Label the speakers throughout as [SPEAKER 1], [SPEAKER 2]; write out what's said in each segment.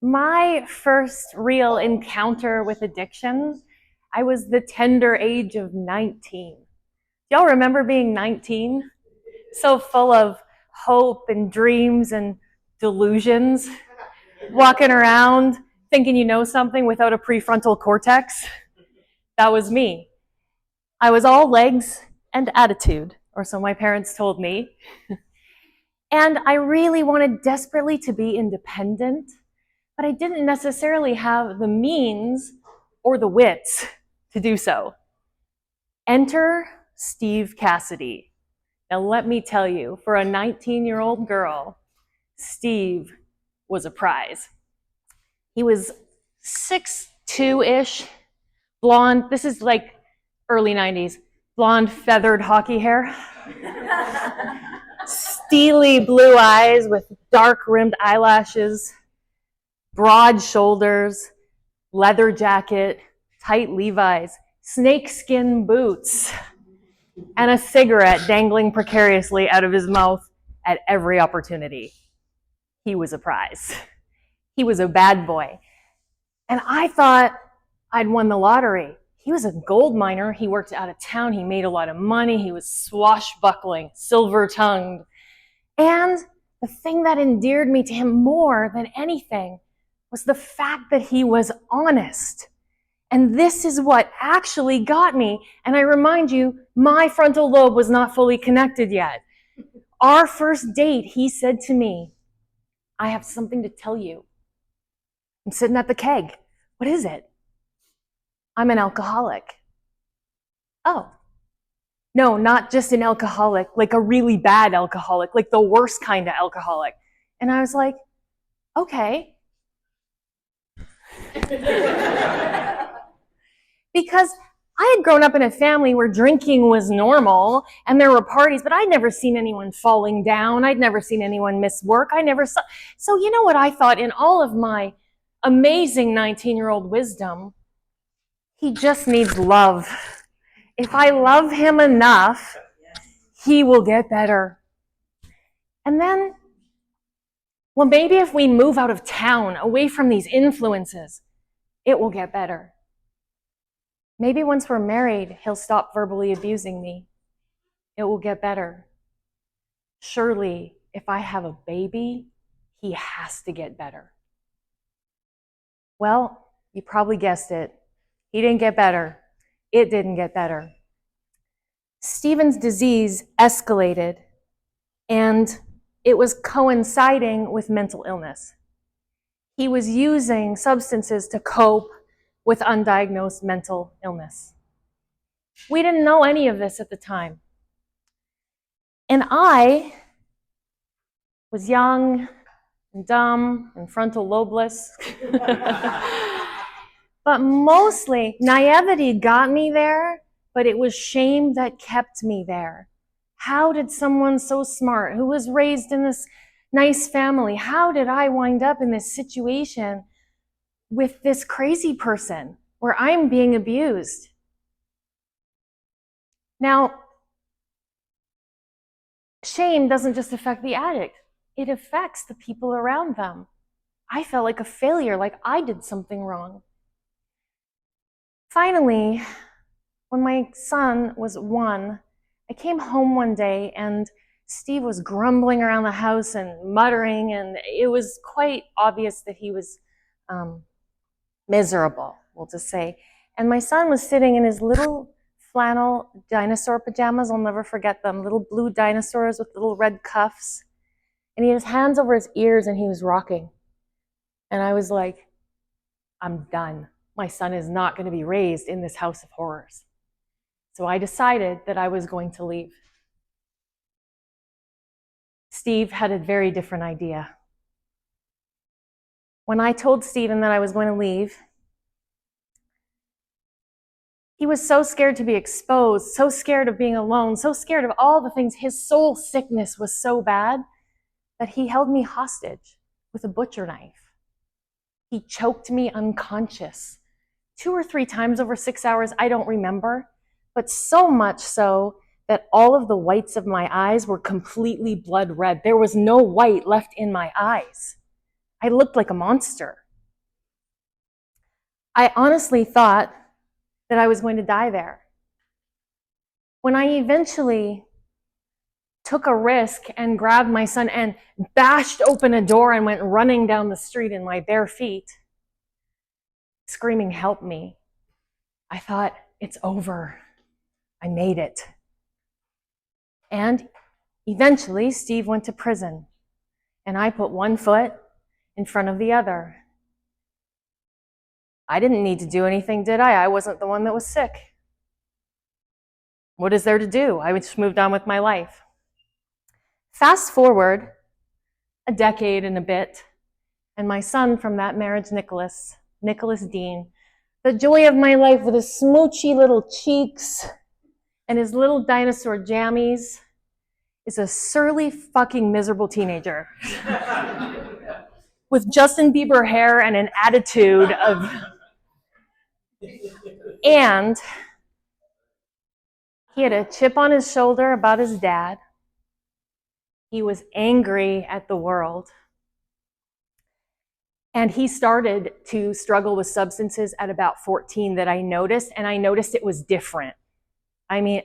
[SPEAKER 1] My first real encounter with addiction, I was the tender age of 19. Y'all remember being 19? So full of hope and dreams and delusions, walking around thinking you know something without a prefrontal cortex. That was me. I was all legs and attitude, or so my parents told me. And I really wanted desperately to be independent, but I didn't necessarily have the means or the wits to do so. Enter Steve Cassidy. Now, let me tell you, for a 19-year-old girl, Steve was a prize. He was 6'2"-ish, blonde. This is like early 90s. Blonde, feathered hockey hair. Steely blue eyes with dark rimmed eyelashes, broad shoulders, leather jacket, tight Levi's, snakeskin boots, and a cigarette dangling precariously out of his mouth at every opportunity. He was a prize. He was a bad boy. And I thought I'd won the lottery. He was a gold miner. He worked out of town. He made a lot of money. He was swashbuckling, silver-tongued. And the thing that endeared me to him more than anything was the fact that he was honest. And this is what actually got me. And I remind you, my frontal lobe was not fully connected yet. Our first date, he said to me, "I have something to tell you. I'm sitting at the keg. What is it?" "I'm an alcoholic." "Oh." "No, not just an alcoholic, like a really bad alcoholic, like the worst kind of alcoholic." And I was like, okay. Because I had grown up in a family where drinking was normal and there were parties, but I'd never seen anyone falling down. I'd never seen anyone miss work. I never saw. So you know what I thought in all of my amazing 19-year-old wisdom? He just needs love. If I love him enough, he will get better. And then, well, maybe if we move out of town, away from these influences, it will get better. Maybe once we're married, he'll stop verbally abusing me. It will get better. Surely, if I have a baby, he has to get better. Well, you probably guessed it. He didn't get better. It didn't get better. Stephen's disease escalated, and it was coinciding with mental illness. He was using substances to cope with undiagnosed mental illness. We didn't know any of this at the time. And I was young and dumb and frontal lobeless. But mostly, naivety got me there, but it was shame that kept me there. How did someone so smart, who was raised in this nice family, how did I wind up in this situation with this crazy person where I'm being abused? Now, shame doesn't just affect the addict, it affects the people around them. I felt like a failure, like I did something wrong. Finally, when my son was 1, I came home one day and Steve was grumbling around the house and muttering, and it was quite obvious that he was miserable, we'll just say. And my son was sitting in his little flannel dinosaur pajamas. I'll never forget them, little blue dinosaurs with little red cuffs. And he had his hands over his ears and he was rocking. And I was like, I'm done. My son is not going to be raised in this house of horrors. So I decided that I was going to leave. Steve had a very different idea. When I told Stephen that I was going to leave, he was so scared to be exposed, so scared of being alone, so scared of all the things. His soul sickness was so bad that he held me hostage with a butcher knife. He choked me unconscious 2 or 3 times over 6 hours, I don't remember, but so much so that all of the whites of my eyes were completely blood red. There was no white left in my eyes. I looked like a monster. I honestly thought that I was going to die there. When I eventually took a risk and grabbed my son and bashed open a door and went running down the street in my bare feet, screaming, "Help me," I thought, it's over. I made it. And eventually, Steve went to prison, and I put one foot in front of the other. I didn't need to do anything, did I? I wasn't the one that was sick. What is there to do? I just moved on with my life. Fast forward a decade and a bit, and my son from that marriage, Nicholas Dean, the joy of my life with his smoochy little cheeks and his little dinosaur jammies, is a surly, fucking miserable teenager with Justin Bieber hair and an attitude of... And he had a chip on his shoulder about his dad. He was angry at the world. And he started to struggle with substances at about 14 that I noticed, and I noticed it was different. I mean,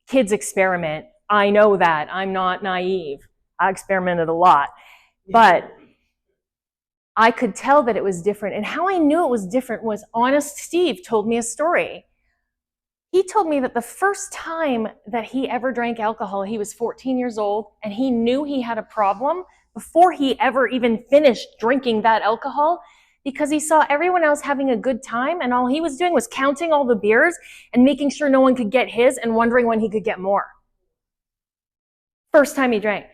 [SPEAKER 1] kids experiment. I know that. I'm not naive. I experimented a lot. But I could tell that it was different. And how I knew it was different was Honest Steve told me a story. He told me that the first time that he ever drank alcohol, he was 14 years old, and he knew he had a problem before he ever even finished drinking that alcohol, because he saw everyone else having a good time, and all he was doing was counting all the beers and making sure no one could get his and wondering when he could get more. First time he drank.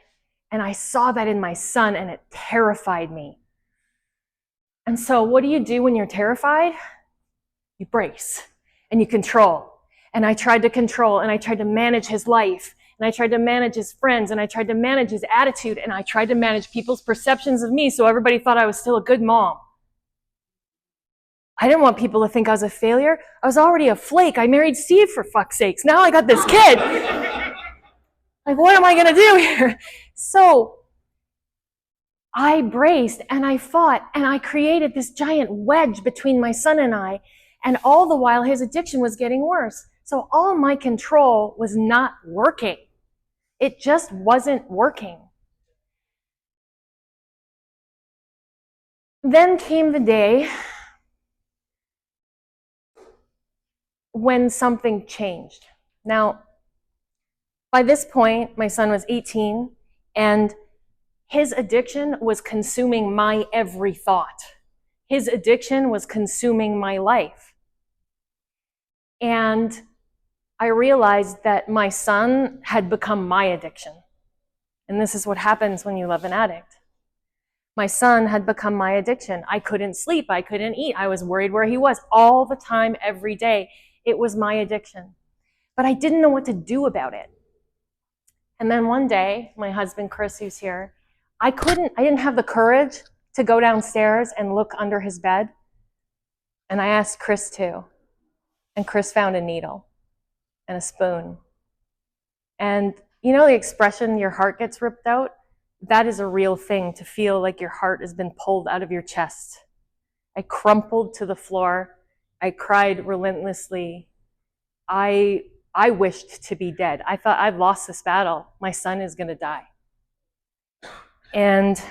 [SPEAKER 1] And I saw that in my son, and it terrified me. And so what do you do when you're terrified? You brace and you control. And I tried to control, and I tried to manage his life, and I tried to manage his friends, and I tried to manage his attitude, and I tried to manage people's perceptions of me so everybody thought I was still a good mom. I didn't want people to think I was a failure. I was already a flake. I married Steve, for fuck's sakes. Now I got this kid. Like, what am I going to do here? So I braced, and I fought, and I created this giant wedge between my son and I, and all the while his addiction was getting worse. So all my control was not working. It just wasn't working. Then came the day when something changed. Now, by this point, my son was 18, and his addiction was consuming my every thought. His addiction was consuming my life. And I realized that my son had become my addiction. And this is what happens when you love an addict. My son had become my addiction. I couldn't sleep. I couldn't eat. I was worried where he was all the time, every day. It was my addiction. But I didn't know what to do about it. And then one day, my husband, Chris, who's here, I didn't have the courage to go downstairs and look under his bed. And I asked Chris to. And Chris found a needle and a spoon. And you know the expression, your heart gets ripped out? That is a real thing, to feel like your heart has been pulled out of your chest. I crumpled to the floor. I cried relentlessly. I wished to be dead. I thought, I've lost this battle. My son is going to die. And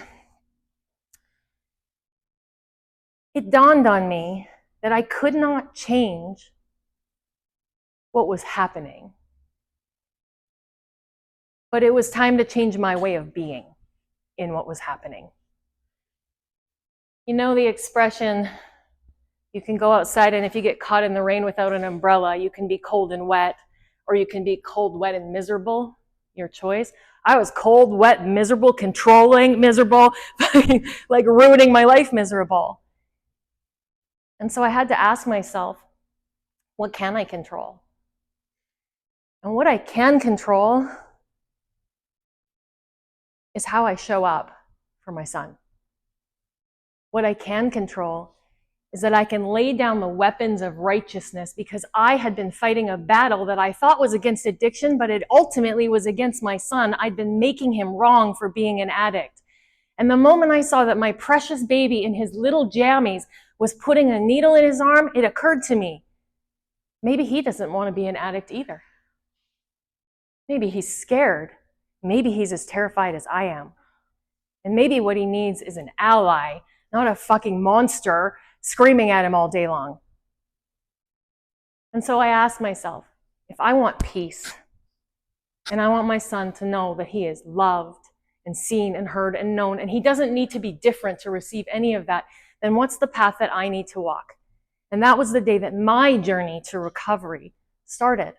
[SPEAKER 1] it dawned on me that I could not change what was happening. But it was time to change my way of being in what was happening. You know the expression, you can go outside, and if you get caught in the rain without an umbrella, you can be cold and wet, or you can be cold, wet, and miserable, your choice. I was cold, wet, miserable, controlling, miserable, like ruining my life, miserable. And so I had to ask myself, what can I control? And what I can control is how I show up for my son. What I can control is that I can lay down the weapons of righteousness, because I had been fighting a battle that I thought was against addiction, but it ultimately was against my son. I'd been making him wrong for being an addict. And the moment I saw that my precious baby in his little jammies was putting a needle in his arm, it occurred to me, maybe he doesn't want to be an addict either. Maybe he's scared. Maybe he's as terrified as I am. And maybe what he needs is an ally, not a fucking monster screaming at him all day long. And so I asked myself, if I want peace, and I want my son to know that he is loved and seen and heard and known, and he doesn't need to be different to receive any of that, then what's the path that I need to walk? And that was the day that my journey to recovery started.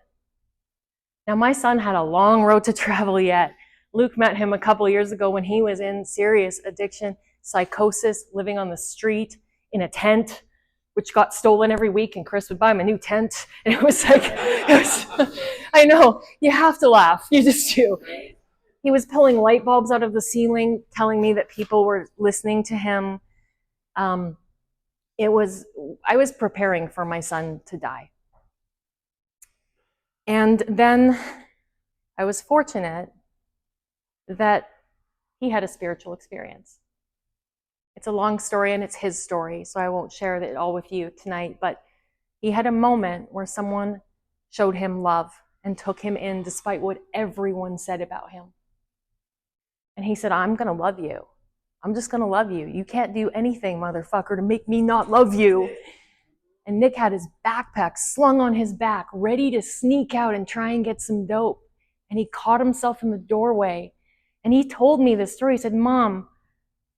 [SPEAKER 1] Now, my son had a long road to travel yet. Luke met him a couple years ago when he was in serious addiction, psychosis, living on the street, in a tent, which got stolen every week, and Chris would buy him a new tent. And it was like, I know, you have to laugh. You just do. He was pulling light bulbs out of the ceiling, telling me that people were listening to him. I was preparing for my son to die. And then I was fortunate that he had a spiritual experience. It's a long story and it's his story, so I won't share it all with you tonight, but he had a moment where someone showed him love and took him in despite what everyone said about him. And he said, I'm going to love you. I'm just going to love you. You can't do anything, motherfucker, to make me not love you. And Nick had his backpack slung on his back, ready to sneak out and try and get some dope. And he caught himself in the doorway. And he told me this story. He said, Mom,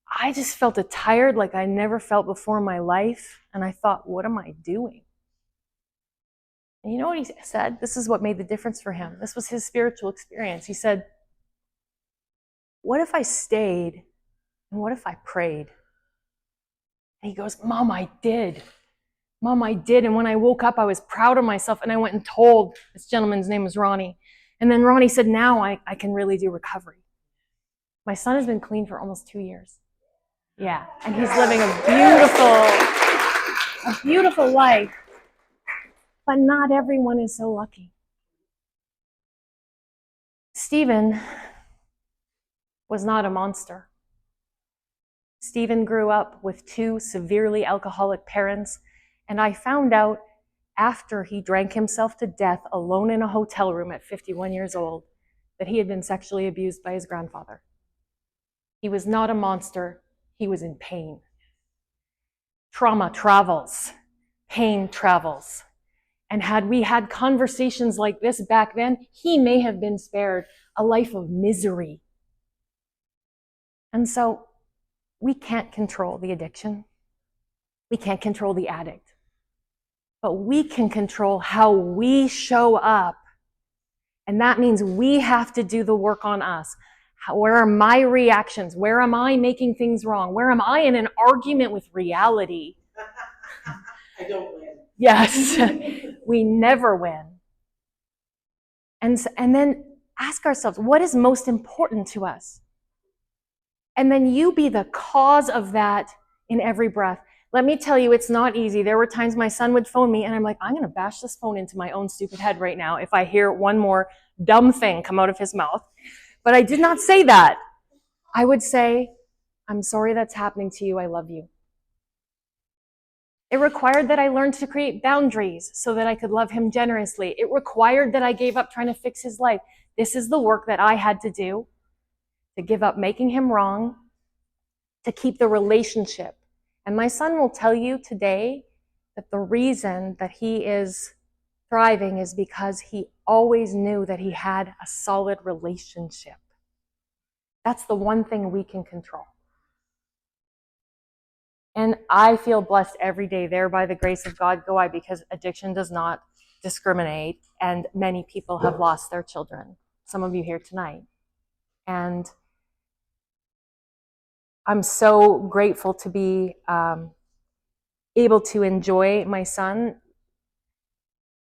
[SPEAKER 1] I just felt tired like I never felt before in my life. And I thought, what am I doing? And you know what he said? This is what made the difference for him. This was his spiritual experience. He said, what if I stayed and what if I prayed? And he goes, Mom, I did. Mom, I did. And when I woke up, I was proud of myself. And I went and told, this gentleman's name was Ronnie. And then Ronnie said, now I can really do recovery. My son has been clean for almost 2 years. Yeah. And he's living a beautiful life. But not everyone is so lucky. Stephen was not a monster. Stephen grew up with 2 severely alcoholic parents, and I found out after he drank himself to death alone in a hotel room at 51 years old that he had been sexually abused by his grandfather. He was not a monster. He was in pain. Trauma travels. Pain travels. And had we had conversations like this back then, he may have been spared a life of misery. And so we can't control the addiction. We can't control the addict. But we can control how we show up. And that means we have to do the work on us. Where are my reactions? Where am I making things wrong? Where am I in an argument with reality?
[SPEAKER 2] I don't win.
[SPEAKER 1] Yes, we never win. And then ask ourselves, what is most important to us? And then you be the cause of that in every breath. Let me tell you, it's not easy. There were times my son would phone me and I'm like, I'm going to bash this phone into my own stupid head right now if I hear one more dumb thing come out of his mouth. But I did not say that. I would say, I'm sorry that's happening to you. I love you. It required that I learned to create boundaries so that I could love him generously. It required that I gave up trying to fix his life. This is the work that I had to do, to give up making him wrong, to keep the relationship. And my son will tell you today that the reason that he is thriving is because he always knew that he had a solid relationship. That's the one thing we can control. And I feel blessed every day there by the grace of God go I, because addiction does not discriminate, and many people have lost their children. Some of you here tonight. And I'm so grateful to be able to enjoy my son.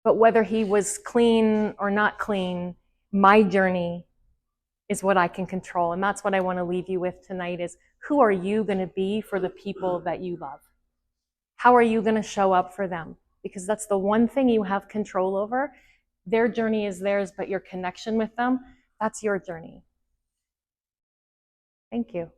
[SPEAKER 1] But whether he was clean or not clean, my journey is what I can control. And that's what I want to leave you with tonight is, who are you going to be for the people that you love? How are you going to show up for them? Because that's the one thing you have control over. Their journey is theirs, but your connection with them, that's your journey. Thank you.